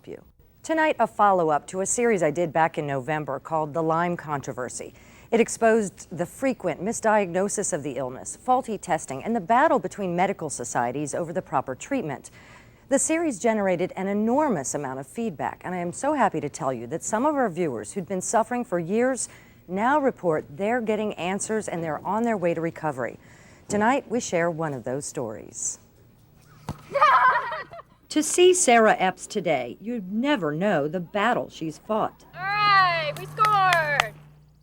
help you. Tonight, a follow-up to a series I did back in November called The Lyme Controversy. It exposed the frequent misdiagnosis of the illness, faulty testing, and the battle between medical societies over the proper treatment. The series generated an enormous amount of feedback, and I am so happy to tell you that some of our viewers who'd been suffering for years now report they're getting answers and they're on their way to recovery. Tonight, we share one of those stories. To see Sarah Eppes today, you'd never know the battle she's fought. All right, we scored!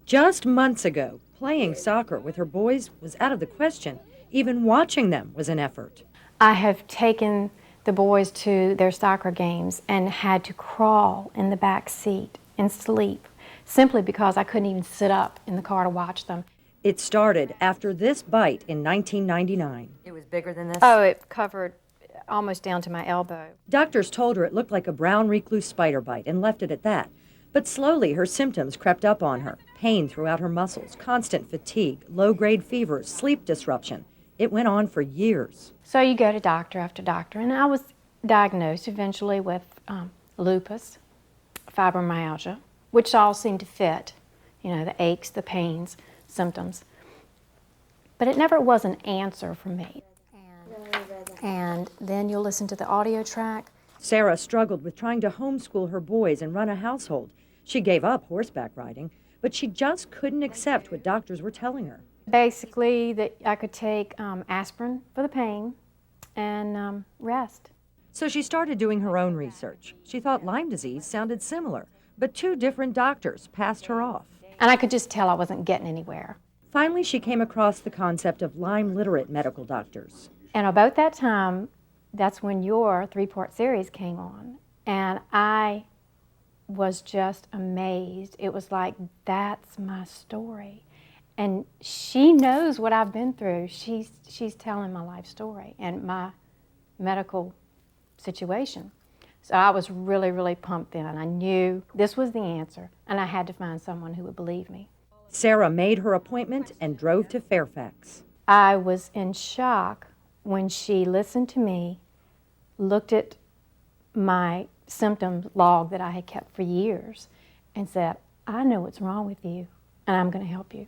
Just months ago, playing soccer with her boys was out of the question. Even watching them was an effort. I have taken the boys to their soccer games and had to crawl in the back seat and sleep, simply because I couldn't even sit up in the car to watch them. It started after this bite in 1999. It was bigger than this? Oh, it covered almost down to my elbow. Doctors told her it looked like a brown recluse spider bite and left it at that. But slowly her symptoms crept up on her. Pain throughout her muscles, constant fatigue, low-grade fevers, sleep disruption. It went on for years. So you go to doctor after doctor, and I was diagnosed eventually with lupus, fibromyalgia, which all seemed to fit, you know, the aches, the pains, symptoms. But it never was an answer for me. And then you'll listen to the audio track. Sarah struggled with trying to homeschool her boys and run a household. She gave up horseback riding, but she just couldn't accept what doctors were telling her. Basically, that I could take aspirin for the pain and rest. So she started doing her own research. She thought Lyme disease sounded similar, but two different doctors passed her off. And I could just tell I wasn't getting anywhere. Finally, she came across the concept of Lyme-literate medical doctors. And about that time, that's when your three-part series came on. And I was just amazed. It was like, that's my story. And she knows what I've been through. She's telling my life story and my medical situation. So I was really, really pumped then. I knew this was the answer, and I had to find someone who would believe me. Sarah made her appointment and drove to Fairfax. I was in shock when she listened to me, looked at my symptom log that I had kept for years, and said, I know what's wrong with you, and I'm going to help you.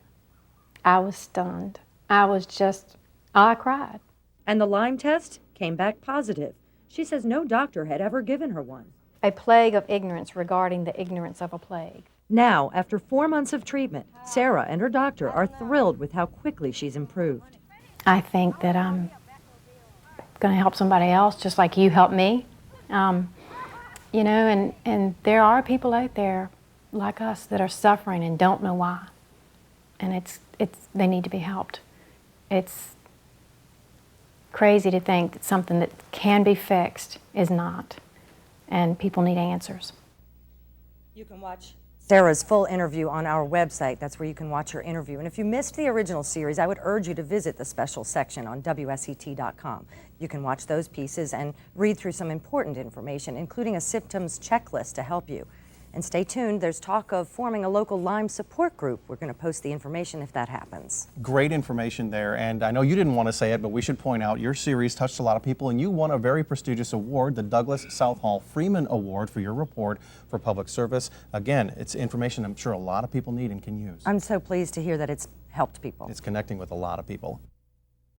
I was stunned. I cried. And the Lyme test came back positive. She says no doctor had ever given her one. A plague of ignorance regarding the ignorance of a plague. Now, after 4 months of treatment, Sarah and her doctor are thrilled with how quickly she's improved. I think that I'm going to help somebody else just like you helped me. You know, and there are people out there like us that are suffering and don't know why. And they need to be helped. It's crazy to think that something that can be fixed is not. And people need answers. You can watch Sarah's full interview on our website. That's where you can watch her interview. And if you missed the original series, I would urge you to visit the special section on WSET.com. You can watch those pieces and read through some important information, including a symptoms checklist to help you. And stay tuned, there's talk of forming a local Lyme support group. We're going to post the information if that happens. Great information there, and I know you didn't want to say it, but we should point out your series touched a lot of people, and you won a very prestigious award, the Douglas Southall Freeman Award, for your report for public service. Again, it's information I'm sure a lot of people need and can use. I'm so pleased to hear that it's helped people. It's connecting with a lot of people.